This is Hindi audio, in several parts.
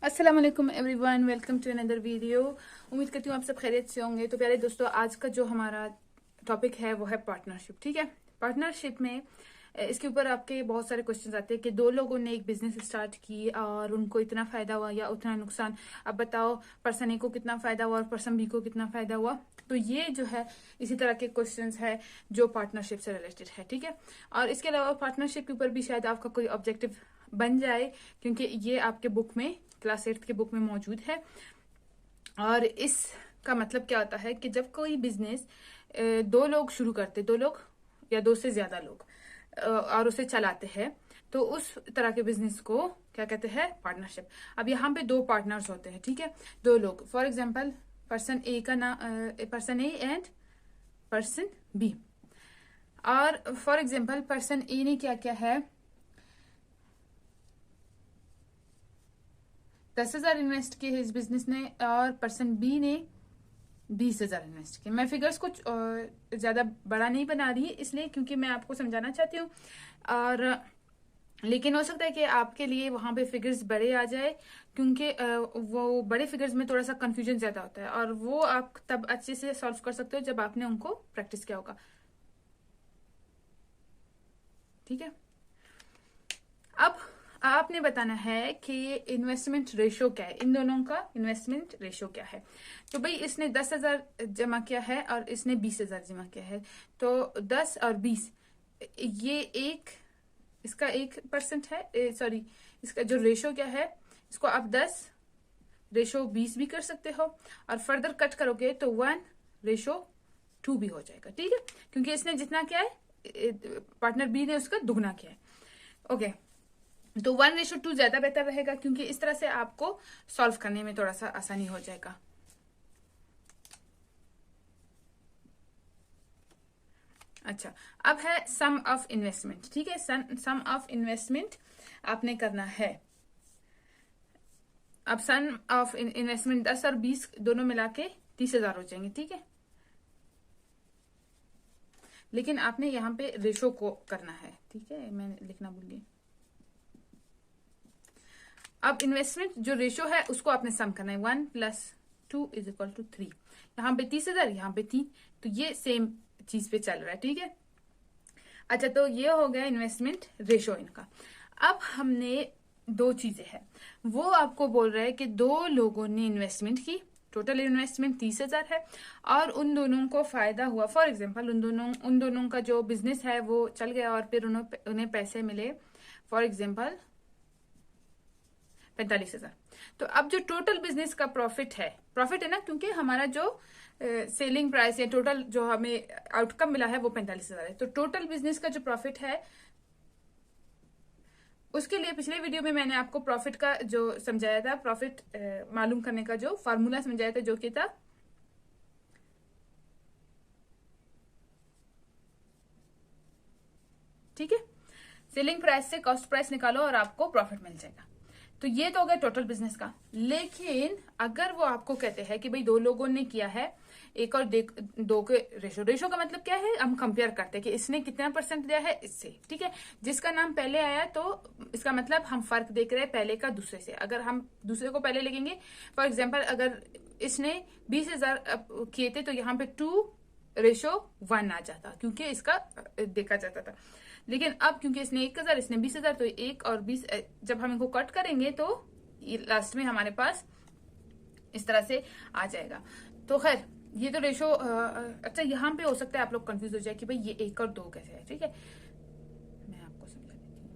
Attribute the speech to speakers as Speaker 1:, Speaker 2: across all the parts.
Speaker 1: अस्सलाम वालेकुम everyone, welcome to another video. उम्मीद करती हूँ आप सब खैरियत से होंगे। तो प्यारे दोस्तों, आज का जो हमारा टॉपिक है वो है पार्टनरशिप। ठीक है, पार्टनरशिप में इसके ऊपर आपके बहुत सारे क्वेश्चंस आते हैं कि दो लोगों ने एक बिजनेस स्टार्ट की और उनको इतना फायदा हुआ या उतना नुकसान। अब बताओ, पर्सन ए को कितना फायदा हुआ और पर्सन बी को कितना फायदा हुआ। तो ये जो है इसी तरह के क्वेश्चंस है जो पार्टनरशिप से रिलेटेड है। ठीक है, और इसके अलावा पार्टनरशिप के ऊपर भी शायद आपका कोई ऑब्जेक्टिव बन जाए, क्योंकि ये आपके बुक में, क्लास 8 के बुक में मौजूद है। और इसका मतलब क्या होता है कि जब कोई बिजनेस दो लोग शुरू करते, दो लोग या दो से ज्यादा लोग और उसे चलाते हैं, तो उस तरह के बिजनेस को क्या कहते हैं? पार्टनरशिप। अब यहाँ पे दो पार्टनर्स होते हैं। ठीक है, दो लोग, फॉर एग्जाम्पल पर्सन ए का नाम, person A and person B. और फॉर एग्जाम्पल पर्सन ए ने क्या क्या है, 10,000 इन्वेस्ट किए इस बिजनेस ने और पर्सन बी ने 20,000 इन्वेस्ट किए। मैं फिगर्स कुछ ज्यादा बड़ा नहीं बना रही इसलिए क्योंकि मैं आपको समझाना चाहती हूँ। और लेकिन हो सकता है कि आपके लिए वहां पे फिगर्स बड़े आ जाए, क्योंकि वो बड़े फिगर्स में थोड़ा सा कंफ्यूजन ज्यादा होता है और वो आप तब अच्छे से सॉल्व कर सकते हो जब आपने उनको प्रैक्टिस किया होगा। ठीक है, अब आपने बताना है कि इन्वेस्टमेंट रेशो क्या है, इन दोनों का इन्वेस्टमेंट रेशो क्या है। तो भाई इसने 10,000 जमा किया है और इसने 20,000 जमा किया है, तो 10 और 20 ये एक, इसका 1% है, सॉरी इसका जो रेशो क्या है, इसको आप 10/20 भी कर सकते हो और फर्दर कट करोगे तो 1/2 भी हो जाएगा। ठीक है, क्योंकि इसने जितना किया है पार्टनर बी ने उसका दुगना किया है। ओके, तो 1/2 ज्यादा बेहतर रहेगा, क्योंकि इस तरह से आपको सॉल्व करने में थोड़ा सा आसानी हो जाएगा। अच्छा, अब है सम ऑफ इन्वेस्टमेंट। ठीक है, सम ऑफ इन्वेस्टमेंट आपने करना है। अब सम ऑफ इन्वेस्टमेंट 10 और 20 दोनों मिला के 30,000 हो जाएंगे। ठीक है, लेकिन आपने यहाँ पे रेशो को करना है। ठीक है, मैंने लिखना भूल गई। अब इन्वेस्टमेंट जो रेशो है उसको आपने सम करना है। 1 + 2 = 3। यहाँ पे 30,000, यहाँ पे 3, तो ये सेम चीज पे चल रहा है। ठीक है, अच्छा, तो ये हो गया इन्वेस्टमेंट रेशो इनका। अब हमने दो चीजें हैं, वो आपको बोल रहा है कि दो लोगों ने इन्वेस्टमेंट की, टोटल इन्वेस्टमेंट 30,000 है और उन दोनों को फायदा हुआ। फॉर एग्जाम्पल उन दोनों का जो बिजनेस है वो चल गया और फिर उन्हें पैसे मिले, फॉर एग्जाम्पल 45,000। तो अब जो टोटल बिजनेस का प्रॉफिट है ना, क्योंकि हमारा जो सेलिंग प्राइस या टोटल जो हमें आउटकम मिला है वो 45,000 है। तो टोटल बिजनेस का जो प्रॉफिट है, उसके लिए पिछले वीडियो में मैंने आपको प्रॉफिट का जो समझाया था, प्रॉफिट मालूम करने का जो फार्मूला समझाया था, जो कि था ठीक है, सेलिंग प्राइस से कॉस्ट प्राइस निकालो और आपको प्रॉफिट मिल जाएगा। तो ये तो हो गया टोटल बिजनेस का। लेकिन अगर वो आपको कहते हैं कि भाई दो लोगों ने किया है, एक और दो के रेशो का मतलब क्या है, हम कंपेयर करते हैं कि इसने कितना % दिया है इससे। ठीक है, जिसका नाम पहले आया तो इसका मतलब हम फर्क देख रहे हैं पहले का दूसरे से। अगर हम दूसरे को पहले लिखेंगे, फॉर एग्जाम्पल अगर इसने 20,000 किए थे तो यहाँ पे 2/1 आ जाता, क्योंकि इसका देखा जाता था। लेकिन अब क्योंकि इसने 1,000, इसने 20,000, तो 1 और 20 जब हम इनको कट करेंगे तो लास्ट में हमारे पास इस तरह से आ जाएगा। तो खैर, ये तो रेशो। अच्छा, यहाँ पे हो सकता है आप लोग कंफ्यूज हो जाए कि भाई ये 1 और 2 कैसे है। ठीक है, मैं आपको समझा देती हूँ।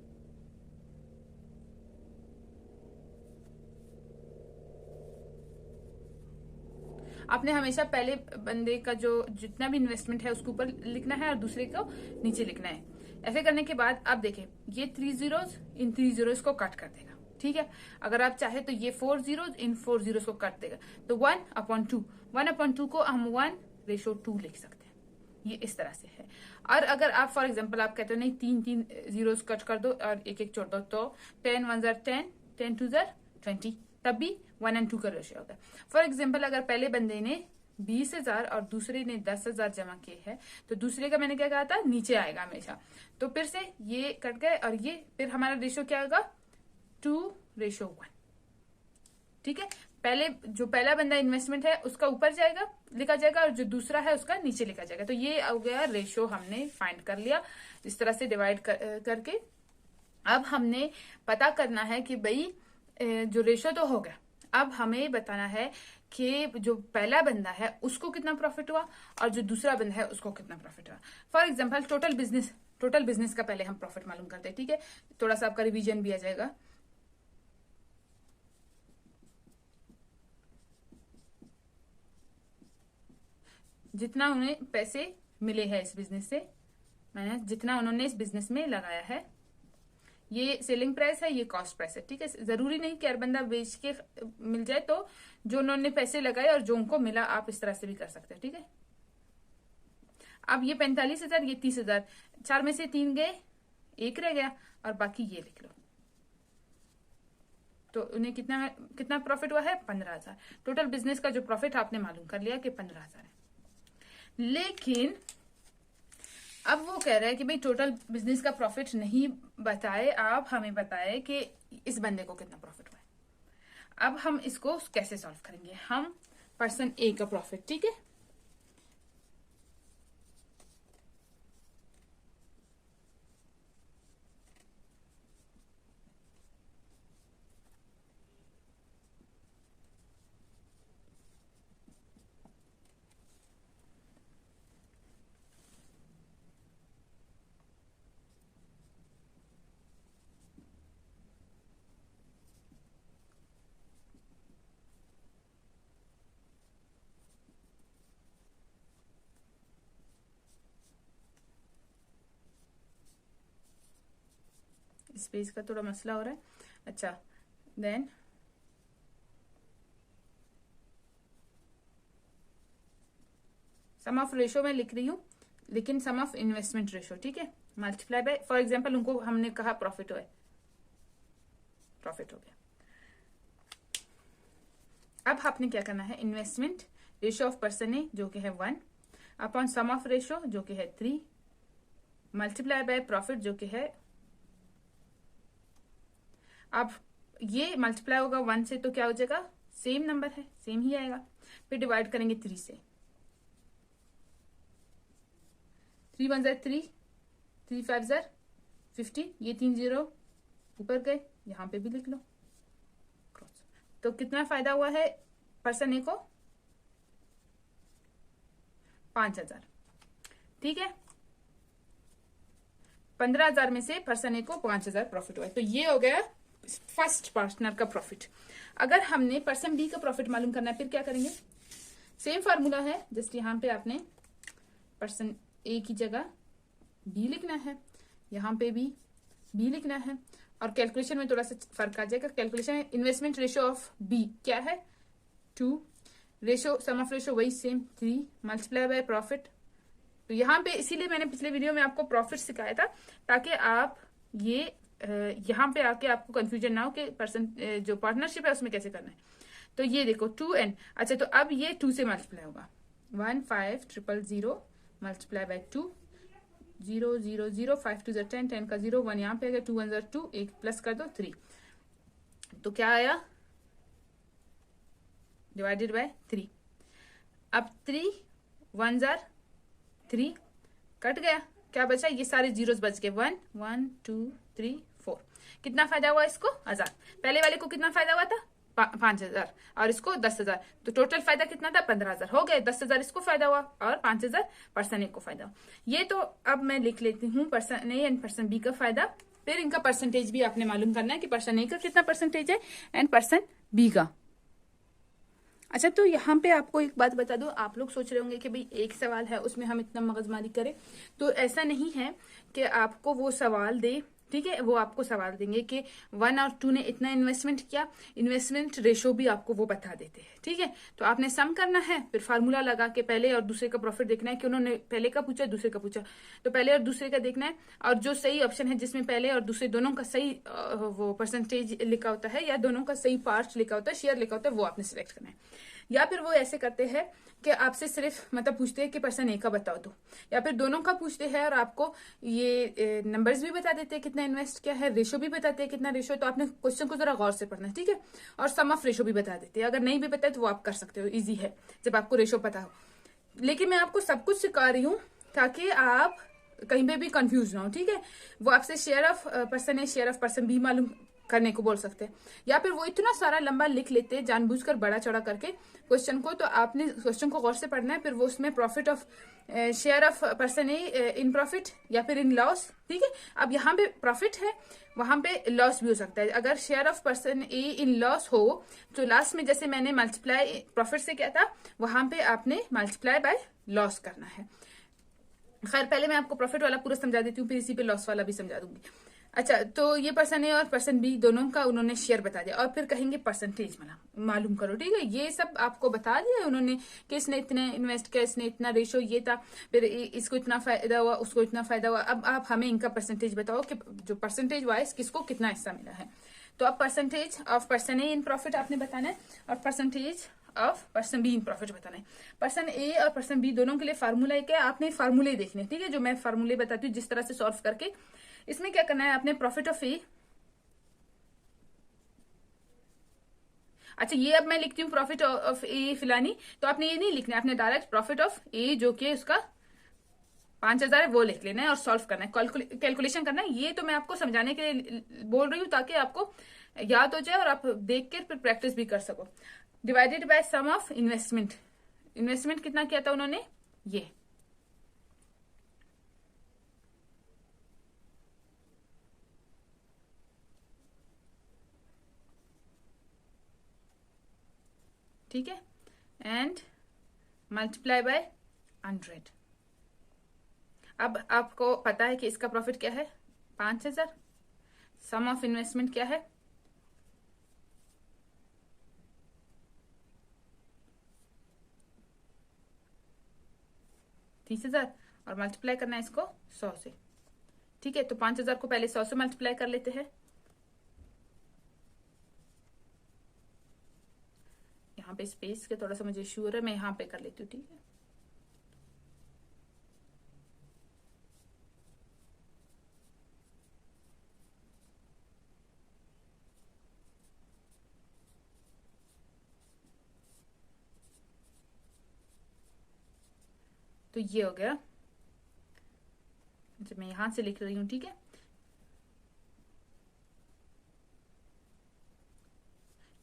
Speaker 1: आपने हमेशा पहले बंदे का जो जितना भी इन्वेस्टमेंट है उसके ऊपर लिखना है और दूसरे को नीचे लिखना है। ऐसे करने के बाद आप देखें, ये 3 zeros इन 3 zeros को कट कर देगा। ठीक है, अगर आप चाहे तो ये 4 zeros इन 4 zeros को काट देगा, तो 1/2 को हम 1/2 लिख सकते हैं। ये इस तरह से है। और अगर आप फॉर एग्जाम्पल आप कहते हो नहीं, 3 zeros कट कर दो और एक छोड़ दो, तो 10 1 10, 10 2 20, तब भी 1 और 2 का रेशियो होगा। फॉर एग्जाम्पल अगर पहले बंदे ने 20,000 और दूसरे ने 10,000 जमा किए हैं, तो दूसरे का मैंने क्या कहा था, नीचे आएगा हमेशा। तो फिर से ये कट गए और ये, फिर हमारा रेशियो क्या होगा, 2/1। ठीक है, पहले जो पहला बंदा इन्वेस्टमेंट है उसका ऊपर जाएगा, लिखा जाएगा, और जो दूसरा है उसका नीचे लिखा जाएगा। तो ये हो गया रेशो, हमने फाइंड कर लिया इस तरह से डिवाइड करके। अब हमने पता करना है कि भाई जो रेशो तो हो गया, अब हमें बताना है कि जो पहला बंदा है उसको कितना प्रॉफिट हुआ और जो दूसरा बंदा है उसको कितना प्रॉफिट हुआ। फॉर एग्जांपल टोटल बिजनेस का पहले हम प्रॉफिट मालूम करते हैं, ठीक है। थोड़ा सा आपका रिवीजन भी आ जाएगा। जितना उन्हें पैसे मिले हैं इस बिजनेस से, मैंने जितना उन्होंने इस बिजनेस में लगाया है, ये सेलिंग प्राइस है, ये कॉस्ट प्राइस है, ठीक है। जरूरी नहीं कि हर बंदा बेच के मिल जाए, तो जो उन्होंने पैसे लगाए और जो उनको मिला, आप इस तरह से भी कर सकते हैं, ठीक है। अब ये 45,000, ये 30,000, 4 में से 3 गए, 1 रह गया, और बाकी ये लिख लो। तो उन्हें कितना प्रॉफिट हुआ है? 15,000। टोटल बिजनेस का जो प्रॉफिट आपने मालूम कर लिया कि 15,000 है। लेकिन अब वो कह रहा है कि भाई टोटल बिजनेस का प्रॉफिट नहीं बताए, आप हमें बताए कि इस बंदे को कितना प्रॉफिट हुआ है। अब हम इसको कैसे सॉल्व करेंगे? हम पर्सन ए का प्रॉफिट, ठीक है, स्पेस का थोड़ा मसला हो रहा है। अच्छा, देन सम ऑफ रेशो में लिख रही हूं, लेकिन सम ऑफ इन्वेस्टमेंट रेशो, ठीक है, मल्टीप्लाई बाय, फॉर एग्जांपल उनको हमने कहा प्रॉफिट हो गया। अब आपने क्या करना है? इन्वेस्टमेंट रेशो ऑफ पर्सन ए जो कि है 1 अपॉन सम ऑफ रेशो जो कि है 3 मल्टीप्लाई बाय प्रॉफिट जो कि है, अब ये मल्टीप्लाई होगा 1 से तो क्या हो जाएगा? सेम नंबर है, सेम ही आएगा। फिर डिवाइड करेंगे 3 से, 3 1 3, 3 5 15, ये 3 0 ऊपर गए, यहां पे भी लिख लो। तो कितना फायदा हुआ है पर्सन ए को? 5,000, ठीक है। 15,000 में से पर्सन ए को 5,000 प्रॉफिट हुआ है। तो ये हो गया फर्स्ट पार्टनर का प्रॉफिट। अगर हमने पर्सन बी का प्रॉफिट मालूम करना है, फिर क्या करेंगे? सेम फार्मूला है, जस्ट यहां पे आपने पर्सन ए की जगह बी लिखना है, यहां पे भी बी लिखना है, और कैलकुलेशन में थोड़ा सा फर्क आ जाएगा। कैलकुलेशन में इन्वेस्टमेंट रेशियो ऑफ बी क्या है? 2, रेशो सम ऑफ रेशो वही सेम 3 मल्टीप्लाई बाय प्रॉफिट। तो यहाँ पे इसीलिए मैंने पिछले वीडियो में आपको प्रॉफिट सिखाया था, ताकि आप ये यहाँ पे आके आपको कंफ्यूजन ना हो कि पर्सन जो पार्टनरशिप है उसमें कैसे करना है। तो ये देखो 2n, अच्छा तो अब ये 2 से मल्टीप्लाई होगा, 1 5 0 0 मल्टीप्लाई बाय 2, 0 0 0 5 2 10, 10 का 0 1 यहाँ पे आ गया, 2 1 2, 1 प्लस कर दो 3, तो क्या आया? Divided by 3। अब 3 1 3 कट गया, क्या बचा? ये सारे जीरोस बच गए, 1 1 2 3 4। कितना फायदा हुआ इसको? 1000। पहले वाले को कितना फायदा हुआ था? 5,000, और इसको 10,000। तो टोटल फायदा कितना था? 15,000 हो गए। 10,000 इसको फायदा हुआ और 5,000 पर्सन ए को फायदा हुआ। ये तो अब मैं लिख लेती हूँ person A and person B का फायदा। फिर इनका परसेंटेज भी आपने मालूम करना है कि पर्सन ए का कितना परसेंटेज है एंड पर्सन बी का। अच्छा, तो यहाँ पे आपको एक बात बता दूं, आप लोग सोच रहे होंगे कि भाई एक सवाल है उसमें हम इतना मगजमारी करें, तो ऐसा नहीं है कि आपको वो सवाल दे, ठीक है। वो आपको सवाल देंगे कि 1 और 2 ने इतना इन्वेस्टमेंट किया, इन्वेस्टमेंट रेशो भी आपको वो बता देते हैं, ठीक है। तो आपने सम करना है, फिर फार्मूला लगा के पहले और दूसरे का प्रॉफिट देखना है कि उन्होंने पहले का पूछा दूसरे का पूछा, तो पहले और दूसरे का देखना है, और जो सही ऑप्शन है जिसमें पहले और दूसरे दोनों का सही वो परसेंटेज लिखा होता है या दोनों का सही पार्ट लिखा होता है, शेयर लिखा होता है, वो आपने सिलेक्ट करना है। या फिर वो ऐसे करते हैं कि आपसे सिर्फ मतलब पूछते हैं कि पर्सन ए का बताओ तो, या फिर दोनों का पूछते हैं और आपको ये नंबर्स भी बता देते हैं कितना इन्वेस्ट क्या है, रेशो भी बताते हैं कितना रेशो। तो आपने क्वेश्चन को जरा गौर से पढ़ना है, ठीक है। और सम ऑफ रेशो भी बता देते हैं, अगर नहीं भी बताए तो वो आप कर सकते हो, ईजी है जब आपको रेशो पता हो। लेकिन मैं आपको सब कुछ सिखा रही हूँ ताकि आप कहीं पे भी कंफ्यूज ना हो, ठीक है। वो आपसे share of person A share of person B मालूम करने को बोल सकते हैं, या फिर वो इतना सारा लंबा लिख लेते हैं जानबूझकर बड़ा चौड़ा करके क्वेश्चन को। तो आपने क्वेश्चन को गौर से पढ़ना है, फिर वो उसमें profit of share of person A in profit या फिर इन लॉस, ठीक है। अब यहाँ पे प्रॉफिट है, वहां पे लॉस भी हो सकता है। अगर share of person A in loss हो तो लास्ट में जैसे मैंने मल्टीप्लाई प्रॉफिट से किया था, वहां पे आपने मल्टीप्लाई बाय लॉस करना है। खैर पहले मैं आपको प्रॉफिट वाला पूरा समझा देती हूँ, फिर इसी पे लॉस वाला भी समझा दूंगी। अच्छा, तो ये पर्सन ए और पर्सन बी दोनों का उन्होंने शेयर बता दिया, और फिर कहेंगे परसेंटेज मालूम करो, ठीक है। ये सब आपको बता दिया उन्होंने कि इसने इतने इन्वेस्ट किया, इसने इतना रेशो ये था, फिर इसको इतना फायदा हुआ, उसको इतना फायदा हुआ। अब आप हमें इनका परसेंटेज बताओ कि जो परसेंटेज वाइज किसको कितना हिस्सा मिला है। तो अब percentage of person A in profit आपने बताना है, और percentage of person be in profit बताना है। पर्सन ए और पर्सन बी दोनों के लिए फार्मूला एक है, आपने फार्मूले देखने, ठीक है, जो मैं फार्मूले बताती हूँ जिस तरह से सॉल्व करके। इसमें क्या करना है आपने, प्रॉफिट ऑफ ए, अच्छा ये अब मैं लिखती हूँ प्रॉफिट ऑफ ए फिलानी, तो आपने ये नहीं लिखना है, आपने डायरेक्ट प्रॉफिट ऑफ ए जो कि उसका 5,000 है वो लिख लेना है और सॉल्व करना है, कैलकुलेशन करना है। ये तो मैं आपको समझाने के लिए बोल रही हूँ ताकि आपको याद हो जाए और आप देख के फिर प्रैक्टिस भी कर सको। Divided by sum of investment, investment कितना किया था उन्होंने, ये, ठीक है, एंड मल्टीप्लाई बाय 100। अब आपको पता है कि इसका प्रॉफिट क्या है, 5,000। सम ऑफ इन्वेस्टमेंट क्या है, 30,000, और मल्टीप्लाई करना है इसको 100 से, ठीक है। तो 5,000 को पहले 100 से मल्टीप्लाई कर लेते हैं। यहाँ पे स्पेस के थोड़ा सा मुझे श्योर है, मैं यहाँ पे कर लेती हूँ, ठीक है। तो ये हो गया, जब मैं यहां से लिख रही हूं, ठीक है,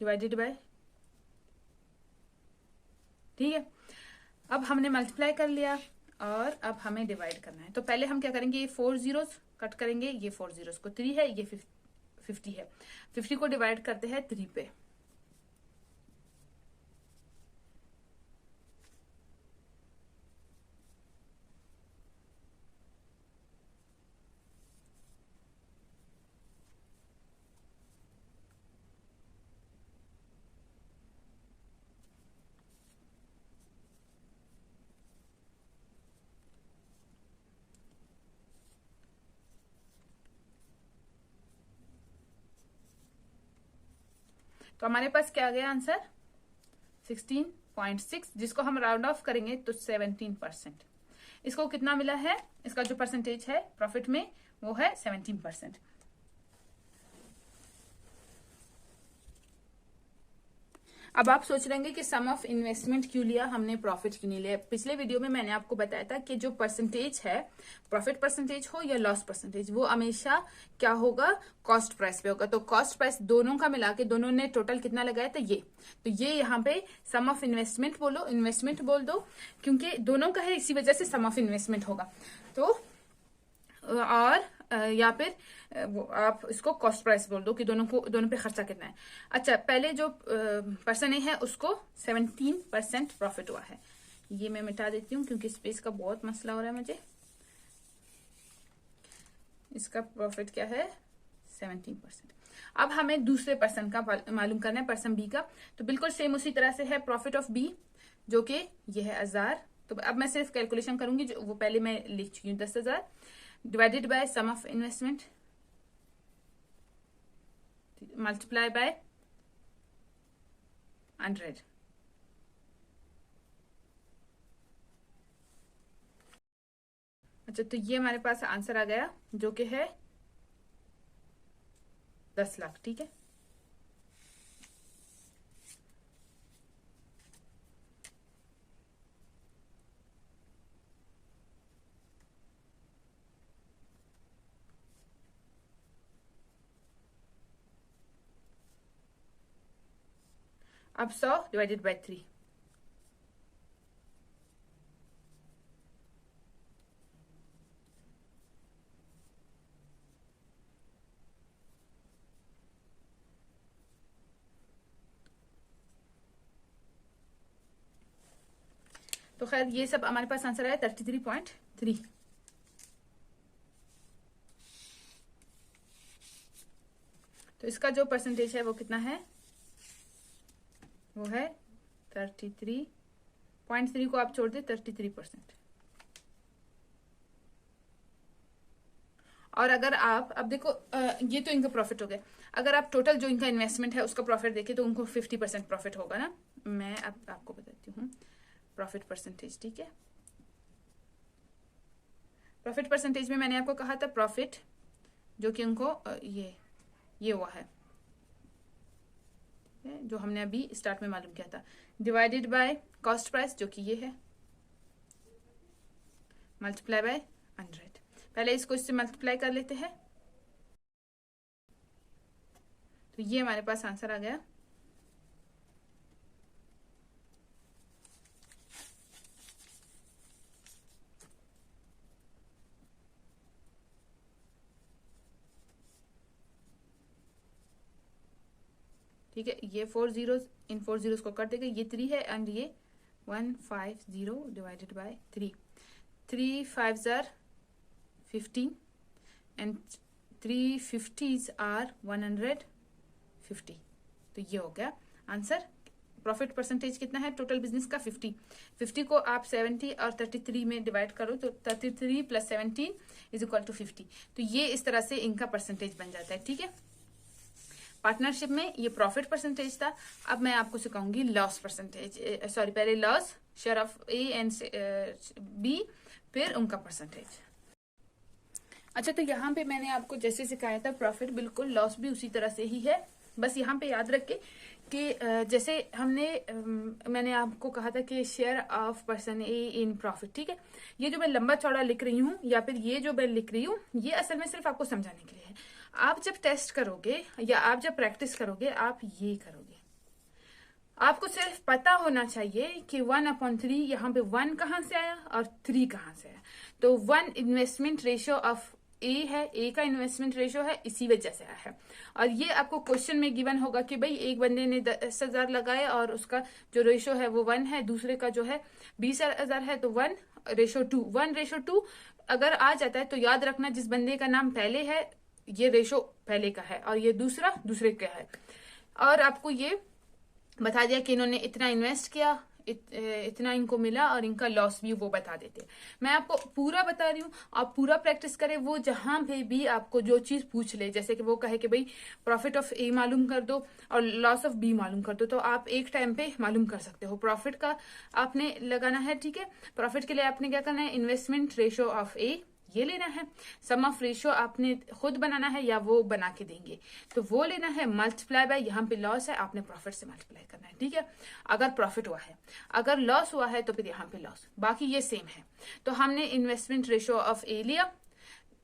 Speaker 1: डिवाइडेड बाय, ठीक है। अब हमने मल्टीप्लाई कर लिया और अब हमें डिवाइड करना है। तो पहले हम क्या करेंगे, ये 4 जीरोस कट करेंगे, ये 4 जीरोस को 3 है, ये 50 है, 50 को डिवाइड करते हैं 3 पे। तो हमारे पास क्या आ गया आंसर, 16.6, जिसको हम राउंड ऑफ करेंगे तो 17%। इसको कितना मिला है, इसका जो परसेंटेज है प्रॉफिट में वो है 17%। अब आप सोच रहे हैं कि सम ऑफ इन्वेस्टमेंट क्यों लिया हमने, प्रॉफिट क्यों नहीं लिया। पिछले वीडियो में मैंने आपको बताया था कि जो परसेंटेज है, प्रॉफिट परसेंटेज हो या लॉस परसेंटेज, वो हमेशा क्या होगा, कॉस्ट प्राइस पे होगा। तो कॉस्ट प्राइस दोनों का मिला के दोनों ने टोटल कितना लगाया था, ये। तो ये यहाँ पे सम ऑफ इन्वेस्टमेंट बोलो, इन्वेस्टमेंट बोल दो, क्योंकि दोनों का है इसी वजह से सम ऑफ इन्वेस्टमेंट होगा। तो और या फिर वो आप इसको कॉस्ट प्राइस बोल दो कि दोनों पे खर्चा कितना है। अच्छा, पहले जो पर्सन है उसको 17% प्रॉफिट हुआ है। ये मैं मिटा देती हूँ क्योंकि स्पेस का बहुत मसला हो रहा है मुझे। इसका प्रॉफिट क्या है, 17%। अब हमें दूसरे पर्सन का मालूम करना है, पर्सन बी का। तो बिल्कुल सेम उसी तरह से है, प्रॉफिट ऑफ बी जो कि ये है 1000। तो अब मैं सिर्फ कैलकुलेशन करूंगी, जो वो पहले मैं लिख चुकी हूँ, 10,000 divided by sum of investment multiply by 100। अच्छा, तो ये हमारे पास आंसर आ गया जो कि है 10 लाख। ठीक है, अब 100 डिवाइडेड बाय 3। तो खैर ये सब हमारे पास आंसर आया 33.3। तो इसका जो परसेंटेज है वो कितना है, वो है 33.3 को आप छोड़ दे 33%। और अगर आप अब देखो ये तो इनका प्रॉफिट हो गया, अगर आप टोटल जो इनका इन्वेस्टमेंट है उसका प्रॉफिट देखें तो उनको 50% प्रॉफिट होगा ना। मैं अब आपको बताती हूँ प्रॉफिट परसेंटेज। ठीक है, प्रॉफिट परसेंटेज में मैंने आपको कहा था प्रॉफिट जो कि उनको ये हुआ है जो हमने अभी स्टार्ट में मालूम किया था, डिवाइडेड बाय कॉस्ट प्राइस जो कि ये है, मल्टीप्लाई बाय 100। पहले इसको इससे मल्टीप्लाई कर लेते हैं, तो ये हमारे पास आंसर आ गया। ठीक है, ये 4 जीरोस, इन 4 जीरोस को कर देंगे, ये 3 है एंड ये 150 divided by 3। 3 5s are 15 and 3 50s are 150। तो ये हो गया आंसर। प्रॉफिट परसेंटेज कितना है टोटल बिजनेस का, 50 को आप 70 और 33 में डिवाइड करो तो 33 + 17 = 50। तो ये इस तरह से इनका परसेंटेज बन जाता है। ठीक है, पार्टनरशिप में ये प्रॉफिट परसेंटेज था। अब मैं आपको सिखाऊंगी लॉस परसेंटेज, सॉरी पहले loss, share of A and B, फिर उनका परसेंटेज। अच्छा, तो यहाँ पे मैंने आपको जैसे सिखाया था प्रॉफिट, बिल्कुल लॉस भी उसी तरह से ही है। बस यहाँ पे याद रखे कि जैसे मैंने आपको कहा था कि share of person A in profit. ठीक है, ये जो मैं लंबा चौड़ा लिख रही हूँ या फिर ये जो मैं लिख रही हूँ, ये असल में सिर्फ आपको समझाने के लिए है। आप जब टेस्ट करोगे या आप जब प्रैक्टिस करोगे आप ये करोगे। आपको सिर्फ पता होना चाहिए कि 1/3 यहाँ पे 1 कहाँ से आया और 3 कहाँ से आया। तो 1 इन्वेस्टमेंट रेशियो ऑफ ए है, ए का इन्वेस्टमेंट रेशियो है, इसी वजह से आया है। और ये आपको क्वेश्चन में गिवन होगा कि भाई एक बंदे ने 10,000 लगाया और उसका जो रेशियो है वो 1 है, दूसरे का जो है 20,000 है, तो 1:2। 1:2 अगर आ जाता है तो याद रखना जिस बंदे का नाम पहले है ये रेशो पहले का है और ये दूसरे का है। और आपको ये बता दिया कि इन्होंने इतना इन्वेस्ट किया, इतना इनको मिला और इनका लॉस भी वो बता देते हैं। मैं आपको पूरा बता रही हूँ, आप पूरा प्रैक्टिस करें। वो जहां पे भी आपको जो चीज पूछ ले, जैसे कि वो कहे कि भाई प्रॉफिट ऑफ ए मालूम कर दो और लॉस ऑफ बी मालूम कर दो, तो आप एक टाइम पे मालूम कर सकते हो। प्रॉफिट का आपने लगाना है। ठीक है, प्रॉफिट के लिए आपने क्या करना है, इन्वेस्टमेंट रेशियो ऑफ ए ये लेना है। सम ऑफ रेशियो आपने खुद बनाना है या वो बना के देंगे, तो वो लेना है। मल्टीप्लाई बाय, यहाँ पे लॉस है, आपने प्रॉफिट से मल्टीप्लाई करना है। ठीक है, अगर प्रॉफिट हुआ है, अगर लॉस हुआ है तो फिर यहाँ पे लॉस, बाकी ये सेम है। तो हमने इन्वेस्टमेंट रेशियो ऑफ ए लिया,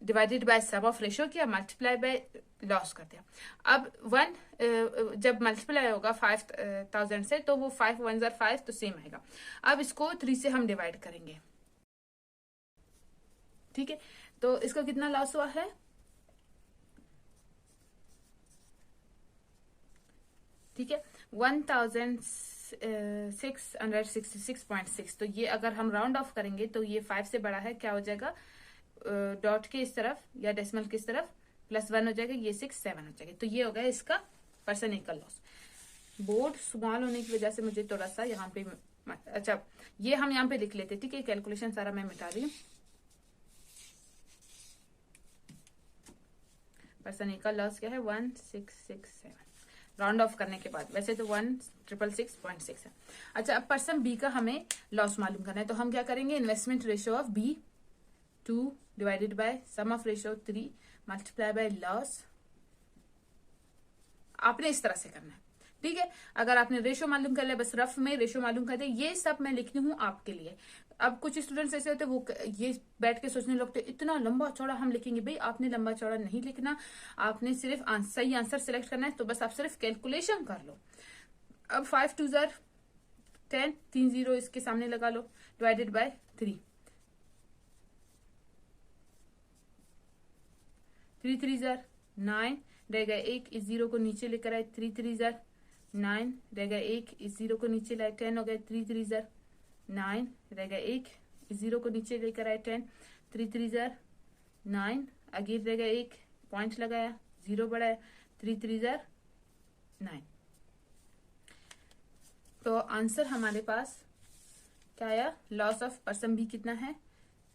Speaker 1: divided by sum of ratio किया, मल्टीप्लाई बाय लॉस कर दिया। अब 1 जब मल्टीप्लाई होगा 5,000 से तो वो 5 1s are 5, तो सेम आएगा। अब इसको 3 से हम डिवाइड करेंगे। ठीक है, तो इसका कितना लॉस हुआ है, ठीक है 1666.6। तो ये अगर हम राउंड ऑफ करेंगे तो ये 5 से बड़ा है, क्या हो जाएगा, डॉट के इस तरफ या डेसिमल की इस तरफ +1 हो जाएगा, ये 6 7 हो जाएगा। तो ये हो गया इसका परसेंटेज का लॉस। बोर्ड स्मॉल होने की वजह से मुझे थोड़ा सा यहाँ पे, अच्छा ये हम यहाँ पे लिख लेते। ठीक है, कैलकुलेशन सारा मैं मिटा रही हूँ। परसेंटेज का लॉस क्या है, 1667 राउंड ऑफ करने के बाद। वैसे तो 1666.6 है। अच्छा, अब पर्सन बी का हमें लॉस मालूम करना है, तो हम क्या करेंगे, investment ratio of B 2 divided by sum of ratio 3 multiply by loss. आपने इस तरह से करना है, ठीक है। अगर आपने रेशो मालूम कर लिया, बस रफ में रेशो मालूम कर दे, ये सब मैं लिखती हूँ आपके लिए। अब कुछ स्टूडेंट्स ऐसे होते हैं वो ये बैठ के सोचने लगते इतना लंबा चौड़ा हम लिखेंगे। भाई आपने लंबा चौड़ा नहीं लिखना, आपने सिर्फ सही आंसर सिलेक्ट करना है। तो बस आप सिर्फ कैलकुलेशन कर लो। अब 5 2 जार 10, 3 0 इसके सामने लगा लो, डिवाइडेड बाय 3, 3 3 जार 9, रहेगा 1, इस 0 को नीचे लेकर आए, 3 3 जार 9, रहेगा 1, इस 0 को नीचे लाए, 10 हो गया, 3 3 जार 9, रहेगा 1, इस 0 को नीचे लेकर आए, 10, 3 3 जार 9, अगेन रहेगा 1, पॉइंट लगाया, 0 बढ़ाया, 3 3 जार 9। तो आंसर हमारे पास क्या आया? लॉस ऑफ पर्सन बी कितना है?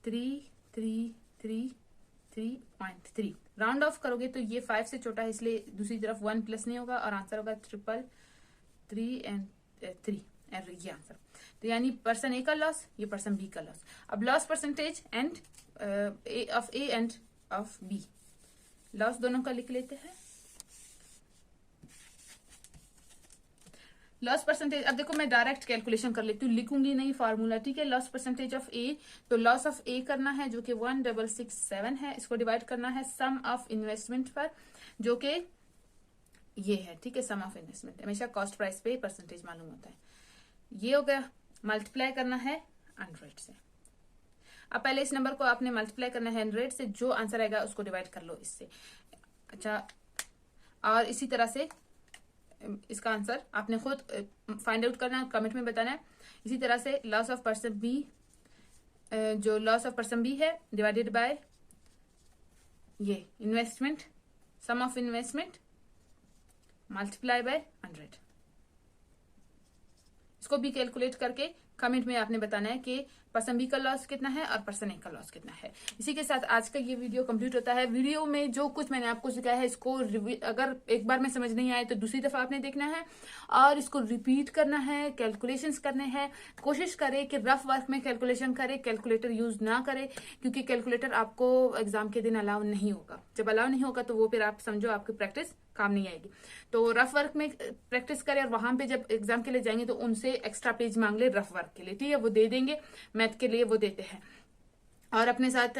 Speaker 1: 3,333.3। राउंड ऑफ करोगे तो ये 5 से छोटा है, इसलिए दूसरी तरफ 1 प्लस नहीं होगा और आंसर होगा 333 एंड 3 ये आंसर। तो यानी पर्सन ए का लॉस, ये पर्सन बी का लॉस। अब loss percentage and of A and of B, loss दोनों का लिख लेते हैं। लॉस परसेंटेज, अब देखो मैं डायरेक्ट कैलकुलेशन कर लेती हूँ, लिखूंगी नहीं फार्मूला, ठीक है। लॉस परसेंटेज ऑफ ए, तो लॉस ऑफ ए करना है जो कि 1667 है, इसको डिवाइड करना है सम ऑफ इन्वेस्टमेंट पर, जो कि ये है, ठीक है। सम ऑफ इन्वेस्टमेंट हमेशा कॉस्ट प्राइस पे परसेंटेज मालूम होता है, ये हो गया। मल्टीप्लाई करना है 100 से। अब पहले इस नंबर को आपने मल्टीप्लाई करना है 100 से, जो आंसर आएगा उसको डिवाइड कर लो इससे। अच्छा, और इसी तरह से इसका आंसर आपने खुद फाइंड आउट करना है, कमेंट में बताना है। इसी तरह से लॉस ऑफ पर्सन बी, जो लॉस ऑफ पर्सन बी है, डिवाइडेड बाय ये investment, sum of investment multiply by 100। इसको भी कैलकुलेट करके कमेंट में आपने बताना है कि पर्सन बी का लॉस कितना है और पर्सन ए का लॉस कितना है। इसी के साथ आज का ये वीडियो कंप्लीट होता है। वीडियो में जो कुछ मैंने आपको सिखाया है, इसको अगर एक बार में समझ नहीं आए तो दूसरी दफा आपने देखना है और इसको रिपीट करना है, कैलकुलेशंस करने हैं। कोशिश करें कि रफ वर्क में कैलकुलेशन करें, कैलकुलेटर यूज ना करें, क्योंकि कैलकुलेटर आपको एग्जाम के दिन अलाउ नहीं होगा। जब अलाउ नहीं होगा तो वो फिर आप समझो आपकी प्रैक्टिस काम नहीं आएगी। तो रफ वर्क में प्रैक्टिस करें और वहां पे जब एग्जाम के लिए जाएंगे तो उनसे एक्स्ट्रा पेज मांग ले रफ वर्क के लिए, ठीक है, वो दे देंगे। मैथ के लिए वो देते हैं। और अपने साथ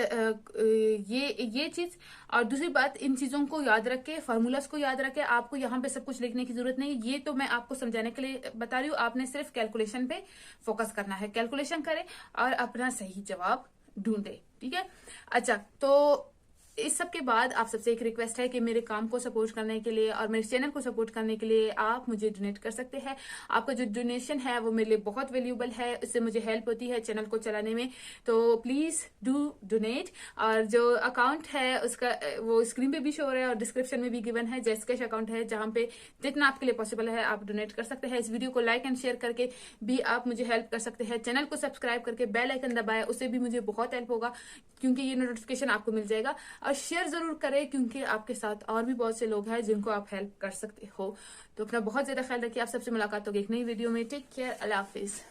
Speaker 1: ये चीज, और दूसरी बात, इन चीजों को याद रखे, फार्मूलास को याद रखे। आपको यहाँ पे सब कुछ लिखने की जरूरत नहीं, ये तो मैं आपको समझाने के लिए बता रही हूँ। आपने सिर्फ कैलकुलेशन पे फोकस करना है, कैलकुलेशन करें और अपना सही जवाब ढूंढे, ठीक है। अच्छा, तो इस सब के बाद आप सबसे एक रिक्वेस्ट है कि मेरे काम को सपोर्ट करने के लिए और मेरे चैनल को सपोर्ट करने के लिए आप मुझे डोनेट कर सकते हैं। आपका जो डोनेशन है वो मेरे लिए बहुत वैल्यूएबल है, इससे मुझे हेल्प होती है चैनल को चलाने में। तो प्लीज डू डोनेट। और जो अकाउंट है उसका वो स्क्रीन पे भी शो हो रहा है और डिस्क्रिप्शन में भी गिवन है। जैसकैश अकाउंट है, जहां पे जितना आपके लिए पॉसिबल है आप डोनेट कर सकते हैं। इस वीडियो को लाइक एंड शेयर करके भी आप मुझे हेल्प कर सकते हैं। चैनल को सब्सक्राइब करके बेल आइकन दबाए, उससे भी मुझे बहुत हेल्प होगा, क्योंकि ये नोटिफिकेशन आपको मिल जाएगा। और शेयर जरूर करें, क्योंकि आपके साथ और भी बहुत से लोग हैं जिनको आप हेल्प कर सकते हो। तो अपना बहुत ज्यादा ख्याल रखिए। आप सबसे मुलाकात होगी एक नई वीडियो में। टेक केयर, अल्लाह हाफिज।